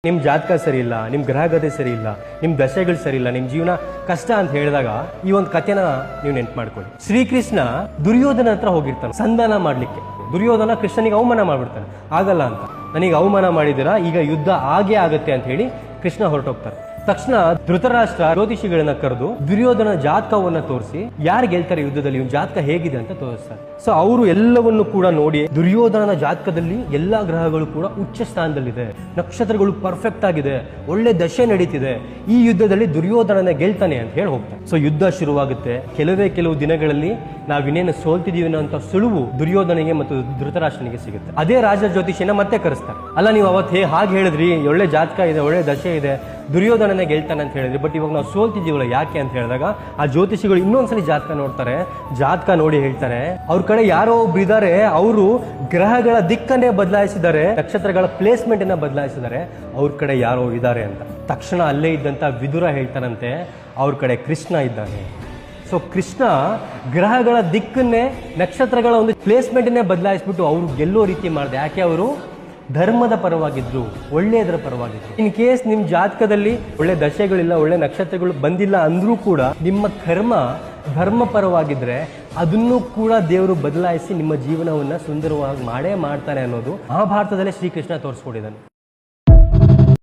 ನಿಮ್ಮ ಜಾತಕ ಸರಿ ಇಲ್ಲ, ನಿಮ್ಮ ಗ್ರಹಗತಿ ಸರಿ ಇಲ್ಲ, ನಿಮ್ಮ ದಶೆಗಳು ಸರಿ ಇಲ್ಲ, ನಿಮ್ಮ ಜೀವನ ಕಷ್ಟ ಅಂತ ಹೇಳಿದಾಗ ಈ ಒಂದು ಕಥೆನ ನೀವು ನೆನ್ಪು ಮಾಡ್ಕೊಳ್ಳಿ. ಶ್ರೀಕೃಷ್ಣ ದುರ್ಯೋಧನ ಹತ್ರ ಹೋಗಿರ್ತಾನೆ ಸಂಧಾನ ಮಾಡ್ಲಿಕ್ಕೆ. ದುರ್ಯೋಧನ ಕೃಷ್ಣನಿಗೆ ಅವಮಾನ ಮಾಡ್ಬಿಡ್ತಾನೆ. ಆಗಲ್ಲ ಅಂತ, ನನಗೆ ಅವಮಾನ ಮಾಡಿದಿರಾ, ಈಗ ಯುದ್ಧ ಆಗೇ ಆಗತ್ತೆ ಅಂತ ಹೇಳಿ ಕೃಷ್ಣ ಹೊರಟೋಗ್ತಾರೆ. ತಕ್ಷಣ ಧೃತರಾಷ್ಟ್ರ ಜ್ಯೋತಿಷಿಗಳನ್ನ ಕರೆದು ದುರ್ಯೋಧನ ಜಾತಕವನ್ನ ತೋರಿಸಿ ಯಾರು ಗೆಲ್ತಾರೆ ಯುದ್ಧದಲ್ಲಿ, ಇವ್ನ ಜಾತಕ ಹೇಗಿದೆ ಅಂತ ತೋರಿಸ್ತಾರೆ. ಸೊ ಅವರು ಎಲ್ಲವನ್ನು ಕೂಡ ನೋಡಿ ದುರ್ಯೋಧನನ ಜಾತಕದಲ್ಲಿ ಎಲ್ಲಾ ಗ್ರಹಗಳು ಕೂಡ ಉಚ್ಚ ಸ್ಥಾನದಲ್ಲಿದೆ, ನಕ್ಷತ್ರಗಳು ಪರ್ಫೆಕ್ಟ್ ಆಗಿದೆ, ಒಳ್ಳೆ ದಶೆ ನಡೀತಿದೆ, ಈ ಯುದ್ಧದಲ್ಲಿ ದುರ್ಯೋಧನನ ಗೆಲ್ತಾನೆ ಅಂತ ಹೇಳಿ ಹೋಗ್ತಾರೆ. ಸೊ ಯುದ್ಧ ಶುರುವಾಗುತ್ತೆ. ಕೆಲವು ದಿನಗಳಲ್ಲಿ ನಾವಿನ್ನೇನು ಸೋಲ್ತಿದೀವಿ ಅಂತ ಸುಳುವು ದುರ್ಯೋಧನಿಗೆ ಮತ್ತು ಧೃತರಾಷ್ಟ್ರನಿಗೆ ಸಿಗುತ್ತೆ. ಅದೇ ರಾಜ ಜ್ಯೋತಿಷಿಯನ್ನ ಮತ್ತೆ ಕರೆಸ್ತಾರೆ. ಅಲ್ಲ, ನೀವು ಅವತ್ತು ಹಾಗೆ ಹೇಳಿದ್ರಿ, ಒಳ್ಳೆ ಜಾತಕ ಇದೆ, ಒಳ್ಳೆ ದಶೆ ಇದೆ, ದುರ್ಯೋಧನನೇ ಗೆಲ್ತಾನೆ ಅಂತ ಹೇಳಿದ್ರಿ, ಬಟ್ ಇವಾಗ ನಾವು ಸೋಲ್ತಿದ್ದೀವಲ್ಲ ಯಾಕೆ ಅಂತ ಹೇಳಿದಾಗ ಆ ಜ್ಯೋತಿಷಿಗಳು ಇನ್ನೊಂದ್ಸಲಿ ಜಾತಕ ನೋಡ್ತಾರೆ. ಜಾತಕ ನೋಡಿ ಹೇಳ್ತಾರೆ, ಅವ್ರ ಕಡೆ ಯಾರೋ ಒಬ್ರು ಇದ್ದಾರೆ, ಅವರು ಗ್ರಹಗಳ ದಿಕ್ಕನ್ನೇ ಬದಲಾಯಿಸಿದ್ದಾರೆ, ನಕ್ಷತ್ರಗಳ ಪ್ಲೇಸ್ಮೆಂಟ್ ಅನ್ನ ಬದಲಾಯಿಸಿದ್ದಾರೆ, ಅವ್ರ ಕಡೆ ಯಾರೋ ಇದ್ದಾರೆ ಅಂತ. ತಕ್ಷಣ ಅಲ್ಲೇ ಇದ್ದಂತ ವಿದುರ ಹೇಳ್ತಾನಂತೆ, ಅವ್ರ ಕಡೆ ಕೃಷ್ಣ ಇದ್ದಾನೆ. ಸೊ ಕೃಷ್ಣ ಗ್ರಹಗಳ ದಿಕ್ಕನ್ನೇ, ನಕ್ಷತ್ರಗಳ ಒಂದು ಪ್ಲೇಸ್ಮೆಂಟನ್ನೇ ಬದಲಾಯಿಸ್ಬಿಟ್ಟು ಅವರು ಗೆಲ್ಲೋ ರೀತಿ ಮಾಡಿದೆ. ಯಾಕೆ? ಅವರು ಧರ್ಮದ ಪರವಾಗಿದ್ರು, ಒಳ್ಳೆಯದರ ಪರವಾಗಿದ್ರು. ಇನ್ ಕೇಸ್ ನಿಮ್ಮ ಜಾತಕದಲ್ಲಿ ಒಳ್ಳೆ ದಶೆಗಳಿಲ್ಲ, ಒಳ್ಳೆ ನಕ್ಷತ್ರಗಳು ಬಂದಿಲ್ಲ ಅಂದ್ರೂ ಕೂಡ ನಿಮ್ಮ ಕರ್ಮ ಧರ್ಮ ಪರವಾಗಿದ್ರೆ ಅದನ್ನು ಕೂಡ ದೇವರು ಬದಲಾಯಿಸಿ ನಿಮ್ಮ ಜೀವನವನ್ನ ಸುಂದರವಾಗಿ ಮಾಡೇ ಮಾಡ್ತಾನೆ ಅನ್ನೋದು ಮಹಾಭಾರತದಲ್ಲೇ ಶ್ರೀಕೃಷ್ಣ ತೋರಿಸ್ಕೊಟ್ಟಿದ್ದಾನೆ.